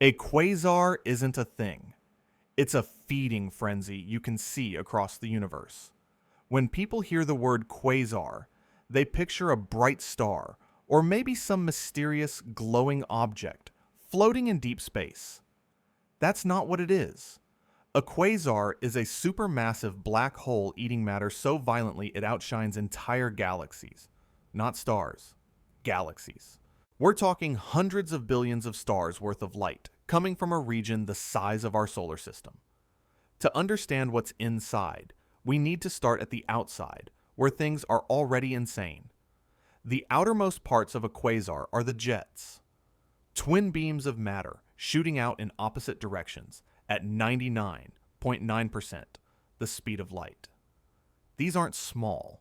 A quasar isn't a thing. It's a feeding frenzy you can see across the universe. When people hear the word quasar, they picture a bright star or maybe some mysterious glowing object floating in deep space. That's not what it is. A quasar is a supermassive black hole eating matter so violently it outshines entire galaxies. Not stars, galaxies. We're talking hundreds of billions of stars worth of light coming from a region the size of our solar system. To understand what's inside, we need to start at the outside, where things are already insane. The outermost parts of a quasar are the jets, twin beams of matter shooting out in opposite directions at 99.9% the speed of light. These aren't small.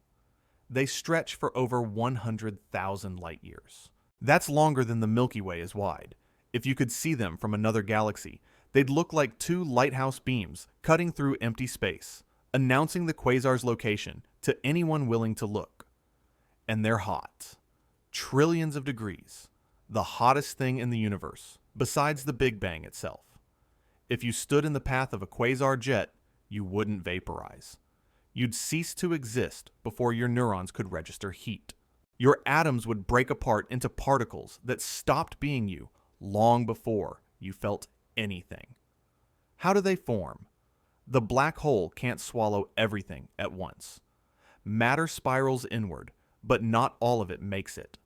They stretch for over 100,000 light years. That's longer than the Milky Way is wide. If you could see them from another galaxy, they'd look like two lighthouse beams cutting through empty space, announcing the quasar's location to anyone willing to look. And they're hot. Trillions of degrees. The hottest thing in the universe, besides the Big Bang itself. If you stood in the path of a quasar jet, you wouldn't vaporize. You'd cease to exist before your neurons could register heat. Your atoms would break apart into particles that stopped being you long before you felt anything. How do they form? The black hole can't swallow everything at once. Matter spirals inward, but not all of it makes it.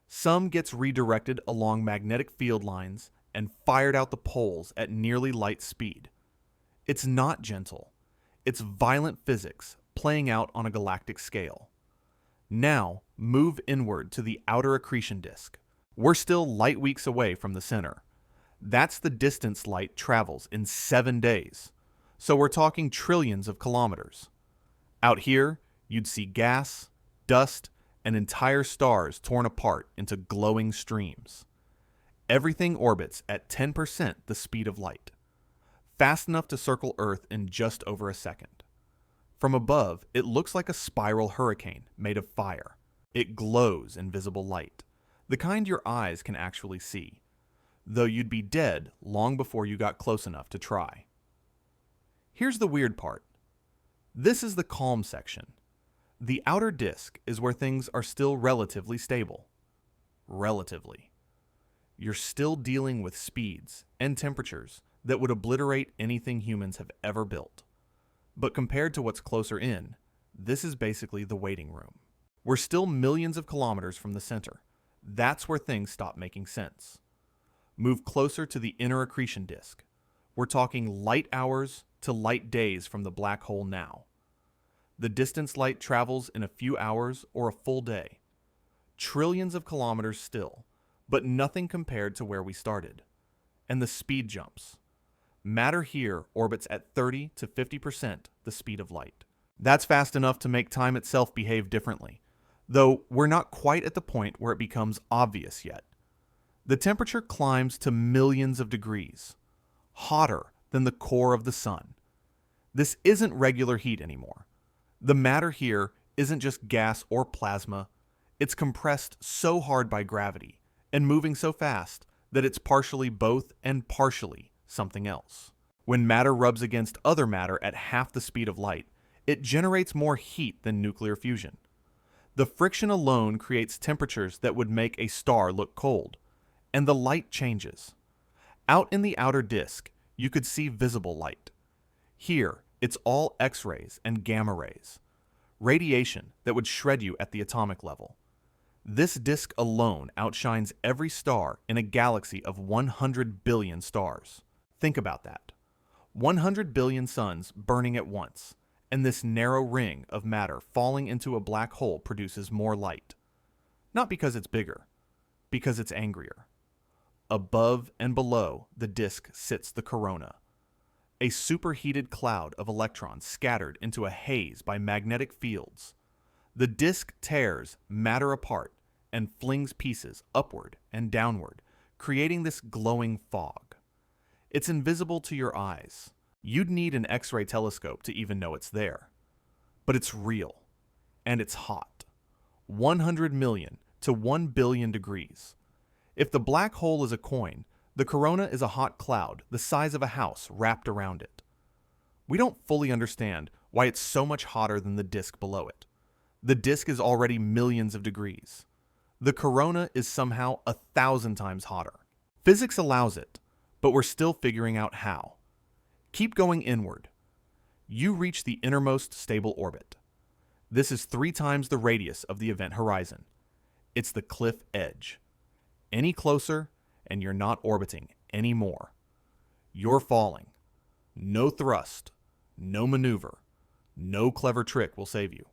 Some gets redirected along magnetic field lines and fired out the poles at nearly light speed. It's not gentle. It's violent physics playing out on a galactic scale. Now, move inward to the outer accretion disk. We're still light weeks away from the center. That's the distance light travels in 7 days. So we're talking trillions of kilometers. Out here, you'd see gas, dust, and entire stars torn apart into glowing streams. Everything orbits at 10% the speed of light, fast enough to circle Earth in just over a second. From above, it looks like a spiral hurricane made of fire. It glows in visible light, the kind your eyes can actually see, though you'd be dead long before you got close enough to try. Here's the weird part. This is the calm section. The outer disk is where things are still relatively stable. Relatively. You're still dealing with speeds and temperatures that would obliterate anything humans have ever built. But compared to what's closer in, this is basically the waiting room. We're still millions of kilometers from the center. That's where things stop making sense. Move closer to the inner accretion disk. We're talking light hours to light days from the black hole now. The distance light travels in a few hours or a full day. Trillions of kilometers still, but nothing compared to where we started. And the speed jumps. Matter here orbits at 30 to 50% the speed of light. That's fast enough to make time itself behave differently, though we're not quite at the point where it becomes obvious yet. The temperature climbs to millions of degrees, hotter than the core of the sun. This isn't regular heat anymore. The matter here isn't just gas or plasma. It's compressed so hard by gravity and moving so fast that it's partially both and partially something else. When matter rubs against other matter at half the speed of light, it generates more heat than nuclear fusion. The friction alone creates temperatures that would make a star look cold, and the light changes. Out in the outer disk, you could see visible light. Here, it's all X-rays and gamma rays, radiation that would shred you at the atomic level. This disk alone outshines every star in a galaxy of 100 billion stars. Think about that. 100 billion suns burning at once, and this narrow ring of matter falling into a black hole produces more light. Not because it's bigger, because it's angrier. Above and below the disk sits the corona, a superheated cloud of electrons scattered into a haze by magnetic fields. The disk tears matter apart and flings pieces upward and downward, creating this glowing fog. It's invisible to your eyes. You'd need an X-ray telescope to even know it's there. But it's real, and it's hot. 100 million to 1 billion degrees. If the black hole is a coin, The corona is a hot cloud the size of a house wrapped around it. We don't fully understand why it's so much hotter than the disk below it. The disk is already millions of degrees. The corona is somehow 1,000 times hotter. Physics allows it, but we're still figuring out how. Keep going inward. You reach the innermost stable orbit. This is 3 times the radius of the event horizon. It's the cliff edge. Any closer, and you're not orbiting anymore. You're falling. No thrust, no maneuver, no clever trick will save you.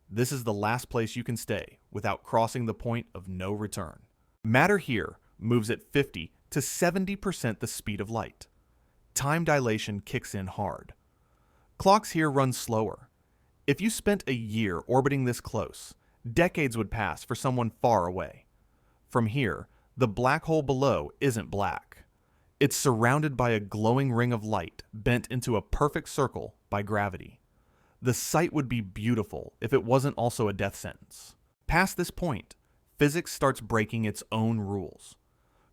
This is the last place you can stay without crossing the point of no return. Matter here moves at 50 to 70% the speed of light. Time dilation kicks in hard. Clocks here run slower. If you spent a year orbiting this close, decades would pass for someone far away. From here, the black hole below isn't black. It's surrounded by a glowing ring of light bent into a perfect circle by gravity. The sight would be beautiful if it wasn't also a death sentence. Past this point, physics starts breaking its own rules.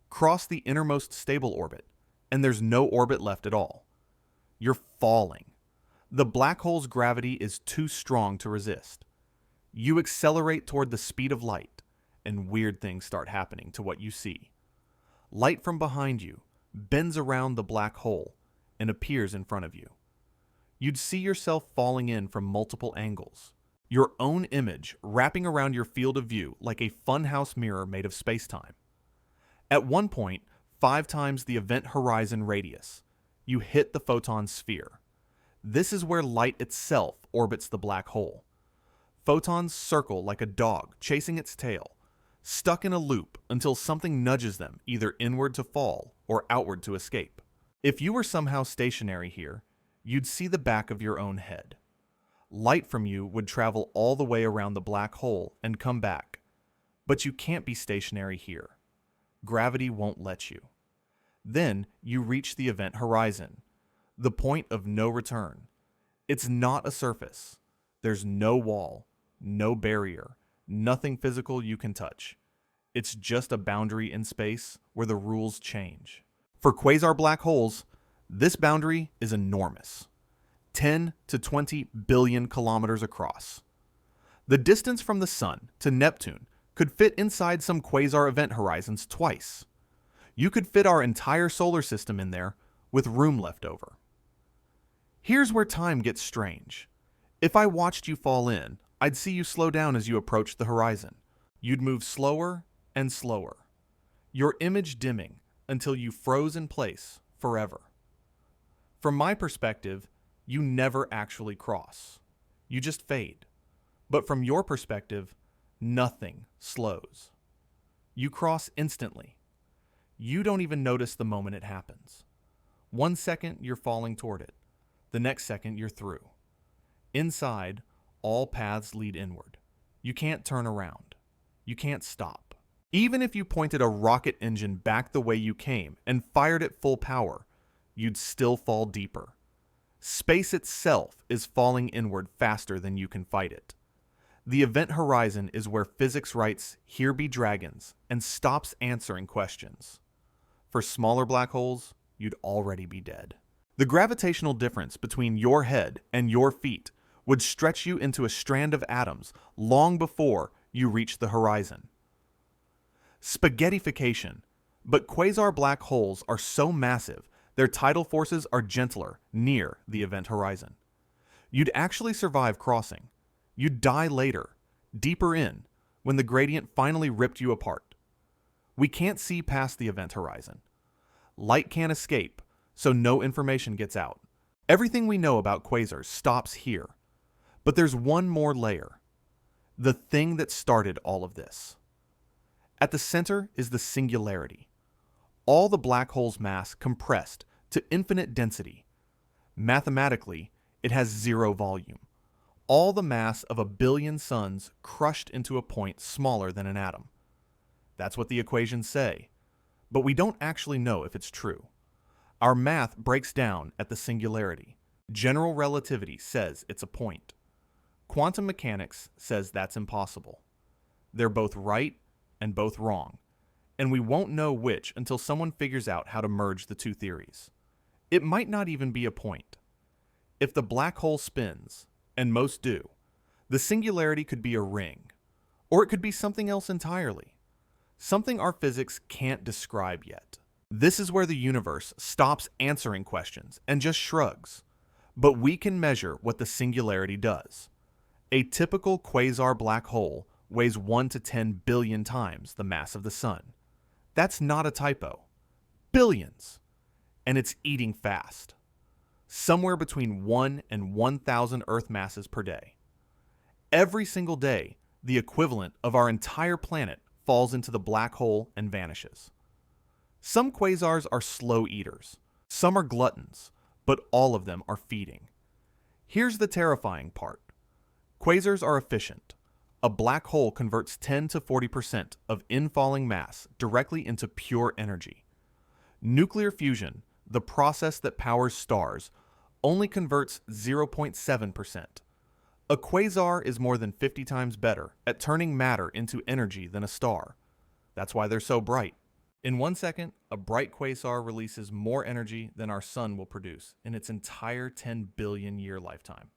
Cross the innermost stable orbit, and there's no orbit left at all. You're falling. The black hole's gravity is too strong to resist. You accelerate toward the speed of light, and weird things start happening to what you see. Light from behind you bends around the black hole and appears in front of you. You'd see yourself falling in from multiple angles, your own image wrapping around your field of view like a funhouse mirror made of space-time. At one point, 5 times the event horizon radius, you hit the photon sphere. This is where light itself orbits the black hole. Photons circle like a dog chasing its tail, stuck in a loop until something nudges them either inward to fall or outward to escape. If you were somehow stationary here, you'd see the back of your own head. Light from you would travel all the way around the black hole and come back, but you can't be stationary here. Gravity won't let you. Then you reach the event horizon, the point of no return. It's not a surface. There's no wall, no barrier, nothing physical you can touch. It's just a boundary in space where the rules change. For quasar black holes, this boundary is enormous, 10 to 20 billion kilometers across. The distance from the Sun to Neptune could fit inside some quasar event horizons twice. You could fit our entire solar system in there with room left over. Here's where time gets strange. If I watched you fall in, I'd see you slow down as you approached the horizon. You'd move slower and slower, your image dimming until you froze in place forever. From my perspective, you never actually cross. You just fade. But from your perspective, nothing slows. You cross instantly. You don't even notice the moment it happens. 1 second, you're falling toward it. The next second, you're through. Inside, all paths lead inward. You can't turn around. You can't stop. Even if you pointed a rocket engine back the way you came and fired at full power, you'd still fall deeper. Space itself is falling inward faster than you can fight it. The event horizon is where physics writes, "Here be dragons," and stops answering questions. For smaller black holes, you'd already be dead. The gravitational difference between your head and your feet would stretch you into a strand of atoms long before you reach the horizon. Spaghettification, but quasar black holes are so massive their tidal forces are gentler near the event horizon. You'd actually survive crossing. You'd die later, deeper in, when the gradient finally ripped you apart. We can't see past the event horizon. Light can't escape, so no information gets out. Everything we know about quasars stops here. But there's one more layer. The thing that started all of this. At the center is the singularity. All the black hole's mass compressed to infinite density. Mathematically, it has 0 volume. All the mass of 1 billion suns crushed into a point smaller than an atom. That's what the equations say. But we don't actually know if it's true. Our math breaks down at the singularity. General relativity says it's a point. Quantum mechanics says that's impossible. They're both right and both wrong. and we won't know which until someone figures out how to merge the two theories. It might not even be a point. If the black hole spins, and most do, the singularity could be a ring, or it could be something else entirely, something our physics can't describe yet. This is where the universe stops answering questions and just shrugs. But we can measure what the singularity does. A typical quasar black hole weighs 1 to 10 billion times the mass of the sun. That's not a typo. Billions. And it's eating fast. Somewhere between 1 and 1,000 Earth masses per day. Every single day, the equivalent of our entire planet falls into the black hole and vanishes. Some quasars are slow eaters. Some are gluttons, but all of them are feeding. Here's the terrifying part. Quasars are efficient. A black hole converts 10 to 40% of infalling mass directly into pure energy. Nuclear fusion, the process that powers stars, only converts 0.7%. A quasar is more than 50 times better at turning matter into energy than a star. That's why they're so bright. In 1 second, a bright quasar releases more energy than our sun will produce in its entire 10 billion year lifetime.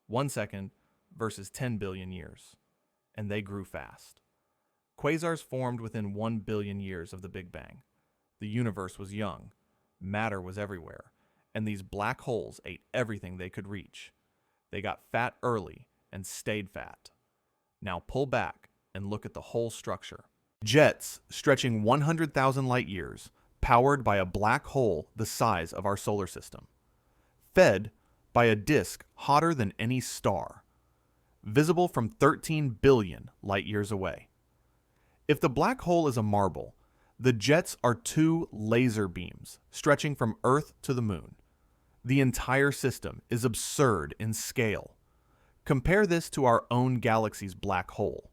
1 second versus 10 billion years. And they grew fast. Quasars formed within 1 billion years of the Big Bang. The universe was young, matter was everywhere, and these black holes ate everything they could reach. They got fat early and stayed fat. Now pull back and look at the whole structure. Jets stretching 100,000 light years, powered by a black hole the size of our solar system. Fed by a disk hotter than any star. Visible from 13 billion light years away. If the black hole is a marble, the jets are 2 laser beams stretching from Earth to the moon. The entire system is absurd in scale. Compare this to our own galaxy's black hole.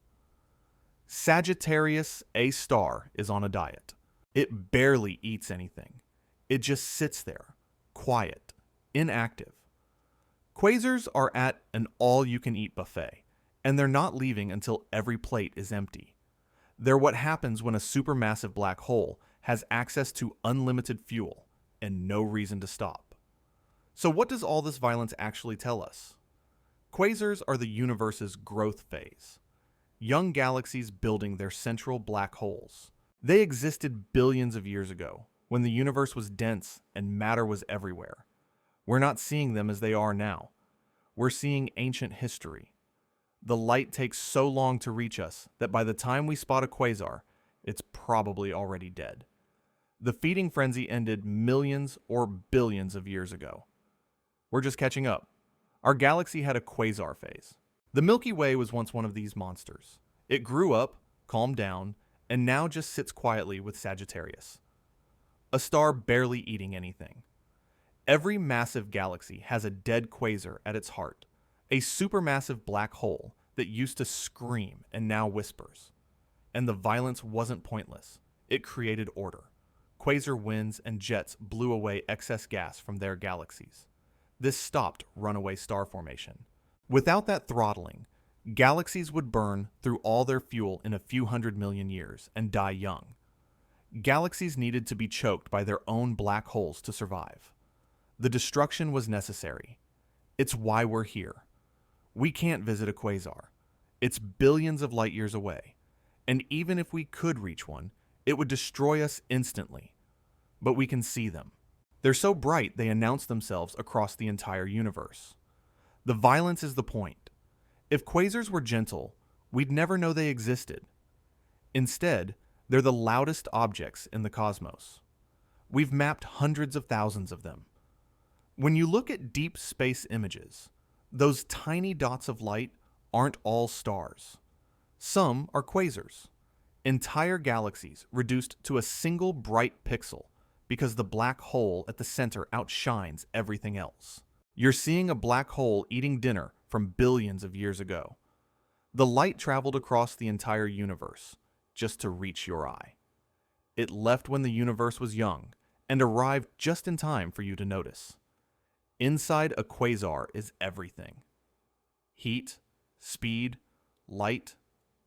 Sagittarius A star is on a diet. It barely eats anything. It just sits there, quiet, inactive. Quasars are at an all-you-can-eat buffet, and they're not leaving until every plate is empty. They're what happens when a supermassive black hole has access to unlimited fuel and no reason to stop. So what does all this violence actually tell us? Quasars are the universe's growth phase. Young galaxies building their central black holes. They existed billions of years ago, when the universe was dense and matter was everywhere. We're not seeing them as they are now. We're seeing ancient history. The light takes so long to reach us that by the time we spot a quasar, it's probably already dead. The feeding frenzy ended millions or billions of years ago. We're just catching up. Our galaxy had a quasar phase. The Milky Way was once one of these monsters. It grew up, calmed down, and now just sits quietly with Sagittarius. A star barely eating anything. Every massive galaxy has a dead quasar at its heart, a supermassive black hole that used to scream and now whispers. And the violence wasn't pointless. It created order. Quasar winds and jets blew away excess gas from their galaxies. This stopped runaway star formation. Without that throttling, galaxies would burn through all their fuel in a few 100 million years and die young. Galaxies needed to be choked by their own black holes to survive. The destruction was necessary. It's why we're here. We can't visit a quasar. It's billions of light years away. And even if we could reach one, it would destroy us instantly. But we can see them. They're so bright they announce themselves across the entire universe. The violence is the point. If quasars were gentle, we'd never know they existed. Instead, they're the loudest objects in the cosmos. We've mapped hundreds of thousands of them. When you look at deep space images, those tiny dots of light aren't all stars. Some are quasars, entire galaxies reduced to a single bright pixel because the black hole at the center outshines everything else. You're seeing a black hole eating dinner from billions of years ago. The light traveled across the entire universe just to reach your eye. It left when the universe was young and arrived just in time for you to notice. Inside a quasar is everything. Heat, speed, light,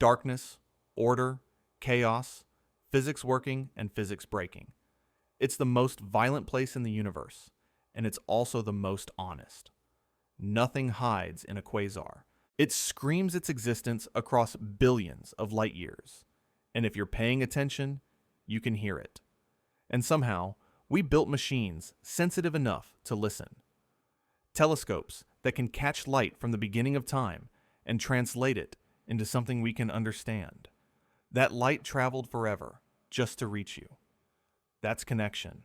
darkness, order, chaos, physics working and physics breaking. It's the most violent place in the universe, and it's also the most honest. Nothing hides in a quasar. It screams its existence across billions of light years, and if you're paying attention, you can hear it. And somehow, we built machines sensitive enough to listen. Telescopes that can catch light from the beginning of time and translate it into something we can understand. That light traveled forever just to reach you. That's connection.